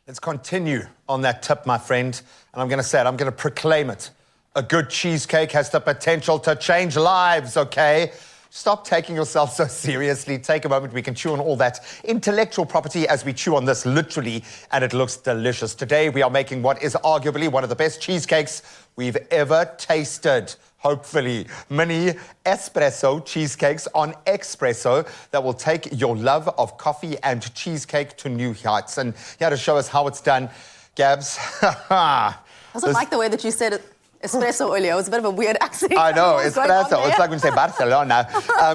Let's continue on that tip, my friend. And I'm going to say it, I'm going to proclaim it. A good cheesecake has the potential to change lives, okay? Stop taking yourself so seriously. Take a moment. We can chew on all that intellectual property as we chew on this literally, and it looks delicious. Today, we are making what is arguably one of the best cheesecakes we've ever tasted. Hopefully, mini espresso cheesecakes on Expresso that will take your love of coffee and cheesecake to new heights. And here to show us how it's done, Gabs. I also like the way that you said it. Espresso earlier. It was a bit of a weird accent. I know, espresso. It's like when you say Barcelona.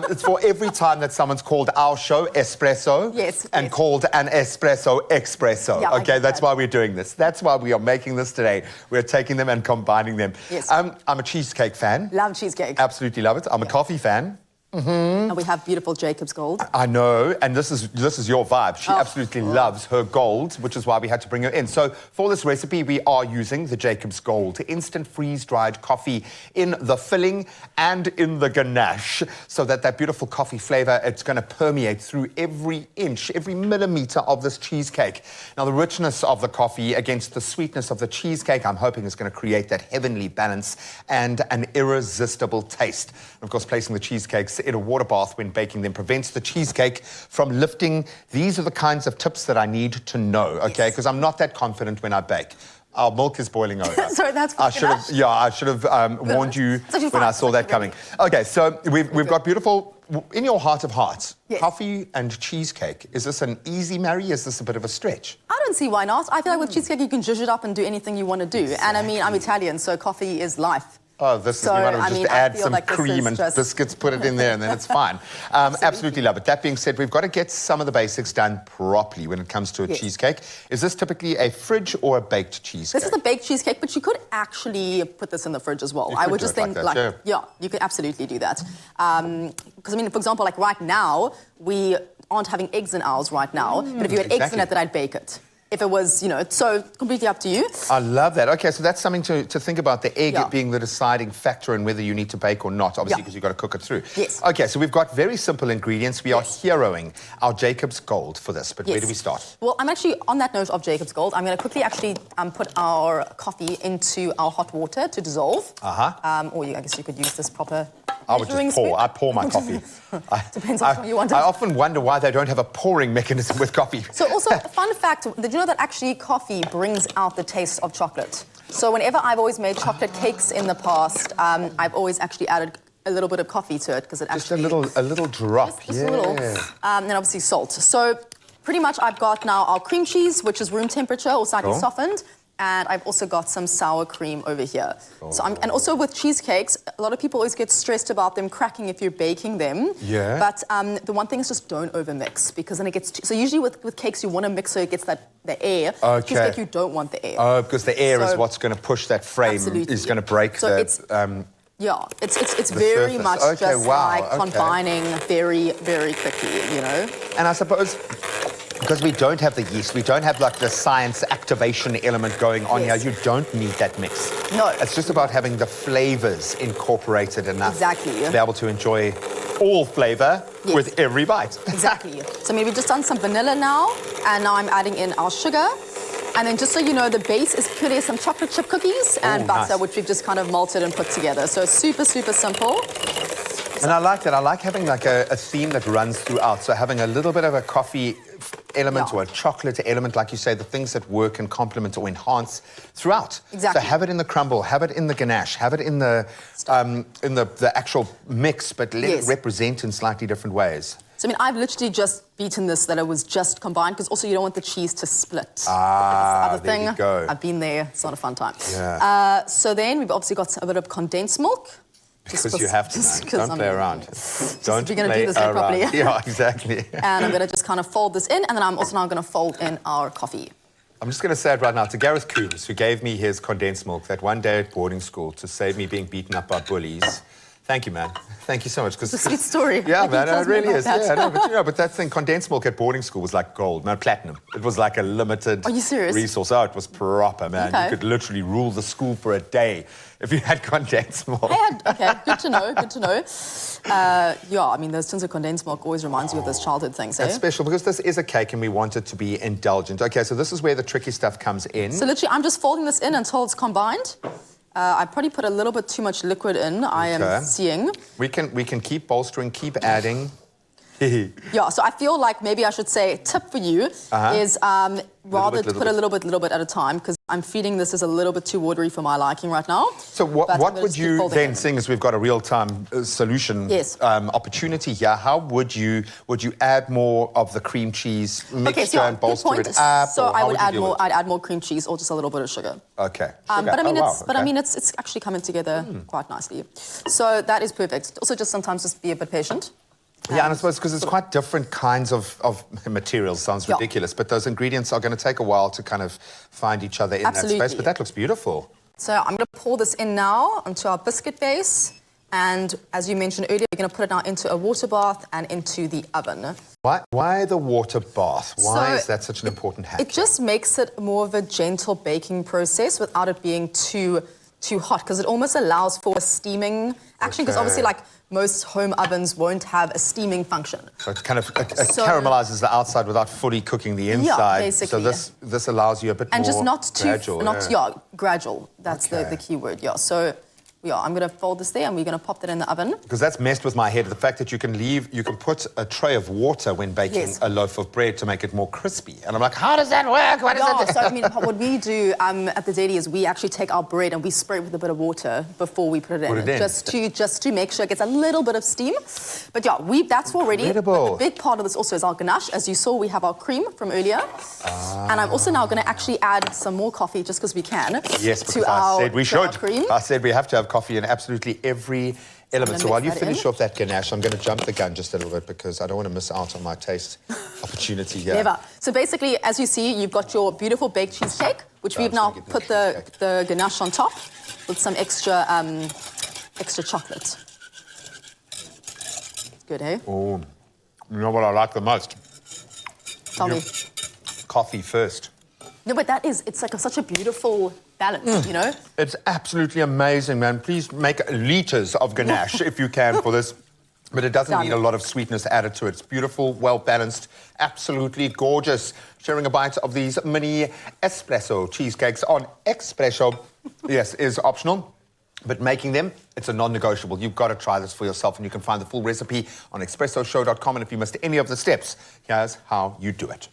It's for every time that someone's called our show Espresso and called an espresso Expresso. Yeah, okay, that's why we're doing this. That's why we are making this today. We're taking them and combining them. Yes. I'm a cheesecake fan. Love cheesecake. Absolutely love it. I'm a coffee fan. And we have beautiful JACOBS Gold. I know, and this is your vibe. She absolutely loves her gold, which is why we had to bring her in. So for this recipe, we are using the JACOBS Gold instant freeze-dried coffee in the filling and in the ganache, so that beautiful coffee flavor, it's going to permeate through every inch, every millimeter of this cheesecake. Now, the richness of the coffee against the sweetness of the cheesecake, I'm hoping is going to create that heavenly balance and an irresistible taste. And of course, placing the cheesecakes in a water bath when baking them prevents the cheesecake from lifting. These are the kinds of tips that I need to know, okay? Because I'm not that confident when I bake. Our milk is boiling over. Sorry, that's I should have warned you when I saw that coming. Okay, so we've got beautiful, in your heart of hearts, coffee and cheesecake. Is this an easy marry? Is this a bit of a stretch? I don't see why not. I feel like with cheesecake, you can zhuzh it up and do anything you want to do. Exactly. And I mean, I'm Italian, so coffee is life. Oh, we might have just add some cream and biscuits, put it in there, and then it's fine. Absolutely love it. That being said, we've got to get some of the basics done properly when it comes to a cheesecake. Is this typically a fridge or a baked cheesecake? This is a baked cheesecake, but you could actually put this in the fridge as well. I would just think, you could absolutely do that. Because, I mean, for example, like right now, we aren't having eggs in ours right now, but if you had eggs in it, then I'd bake it. If it was, it's so completely up to you. I love that. Okay, so that's something to think about, the egg being the deciding factor in whether you need to bake or not, obviously, because you've got to cook it through. Yes. Okay, so we've got very simple ingredients. We are heroing our JACOBS Gold for this, but where do we start? Well, I'm actually, on that note of JACOBS Gold, I'm going to quickly actually put our coffee into our hot water to dissolve. Or I guess you could use this proper I would just pour. I pour my coffee. Depends on how you want it. I often wonder why they don't have a pouring mechanism with coffee. So also, fun fact, did you know that actually coffee brings out the taste of chocolate? So whenever I've always made chocolate cakes in the past, I've always actually added a little bit of coffee to it because it just actually... a little drop, just a little. And then obviously salt. So pretty much I've got now our cream cheese, which is room temperature or slightly softened. And I've also got some sour cream over here. So and also with cheesecakes, a lot of people always get stressed about them cracking if you're baking them. Yeah. But the one thing is just don't overmix because then it gets... So usually with cakes, you want to mix so it gets the air. Okay. Cheesecake, you don't want the air. Oh, because the air is what's going to push that frame, is going to break so the... It's very much just like combining very, very quickly, And I suppose... because we don't have the yeast, we don't have like the science activation element going on here, you don't need that mix. No. It's just about having the flavors incorporated enough to be able to enjoy all flavor with every bite. Exactly. So maybe we've just done some vanilla now, and now I'm adding in our sugar. And then just so you know, the base is purely some chocolate chip cookies and butter, which we've just kind of malted and put together. So super, super simple. And I like that. I like having like a theme that runs throughout. So having a little bit of a coffee element or a chocolate element, like you say, the things that work and complement or enhance throughout. Exactly. So have it in the crumble, have it in the ganache, have it in the actual mix, but let it represent in slightly different ways. So, I mean, I've literally just beaten this that it was just combined because also you don't want the cheese to split. There you go. I've been there. It's not a fun time. Yeah. So then we've obviously got a bit of condensed milk. Because you have to, man. Don't play around. Don't play around. Do this properly. Yeah, exactly. And I'm going to just kind of fold this in, and then I'm also now going to fold in our coffee. I'm just going to say it right now to Gareth Coombs, who gave me his condensed milk that one day at boarding school to save me being beaten up by bullies. Thank you, man. Thank you so much. It's a sweet story. Yeah, man, it really is. Yeah, no, but that thing, condensed milk at boarding school was like gold, no, platinum. It was like a limited Are you serious? resource. Oh, it was proper, man. Okay. You could literally rule the school for a day if you had condensed milk. Okay, good to know, good to know. Yeah, I mean, those tins of condensed milk always reminds you of those childhood things, eh? It's special because this is a cake and we want it to be indulgent. Okay, so this is where the tricky stuff comes in. So literally, I'm just folding this in until it's combined. I probably put a little bit too much liquid in, I am seeing. We can keep bolstering, keep adding. Yeah, so I feel like maybe I should say tip for you is rather put a little bit at a time, because I'm feeling this is a little bit too watery for my liking right now. So what would you then, seeing as we've got a real-time solution opportunity here, how would you add more of the cream cheese mixture and bolster it up? So I'd add more cream cheese or just a little bit of sugar. Okay. But I mean, it's actually coming together quite nicely. So that is perfect. Also, just sometimes just be a bit patient. Yeah, and I suppose because it's quite different kinds of materials, sounds ridiculous, but those ingredients are going to take a while to kind of find each other in that space, but that looks beautiful. So I'm going to pour this in now onto our biscuit base, and as you mentioned earlier, we're going to put it now into a water bath and into the oven. Why the water bath? Why is that such an important hack? It just makes it more of a gentle baking process without it being too hot, because it almost allows for a steaming action, because obviously, like, most home ovens won't have a steaming function. So it kind of caramelizes the outside without fully cooking the inside. Yeah, basically. So this allows you a bit more just not gradual. Gradual. That's the key word, yeah. So, yeah, I'm going to fold this there and we're going to pop that in the oven. Because that's messed with my head, the fact that you can put a tray of water when baking a loaf of bread to make it more crispy. And I'm like, how does that work? What is it? So, I mean, what we do at the daily is we actually take our bread and we spray it with a bit of water before we put it in. Just to make sure it gets a little bit of steam. But yeah, that's already. Incredible. But the big part of this also is our ganache. As you saw, we have our cream from earlier. And I'm also now going to actually add some more coffee just because we can. Yes, because I said we should. Cream. I said we have to have coffee in absolutely every element. So while you finish off that ganache, I'm going to jump the gun just a little bit because I don't want to miss out on my taste opportunity here. Never. So basically, as you see, you've got your beautiful baked cheesecake, which we've now put the ganache on top with some extra chocolate. Good, eh? Oh, you know what I like the most? Tell me. Coffee first. No, but it's like such a beautiful balance, you know? It's absolutely amazing, man. Please make liters of ganache if you can for this. But it doesn't need a lot of sweetness added to it. It's beautiful, well-balanced, absolutely gorgeous. Sharing a bite of these mini espresso cheesecakes on Expresso, yes, is optional. But making them, it's a non-negotiable. You've got to try this for yourself, and you can find the full recipe on expressoshow.com. And if you missed any of the steps, here's how you do it.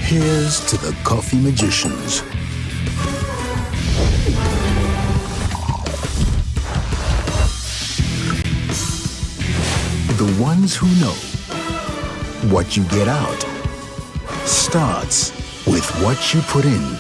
Here's to the coffee magicians. The ones who know what you get out starts with what you put in.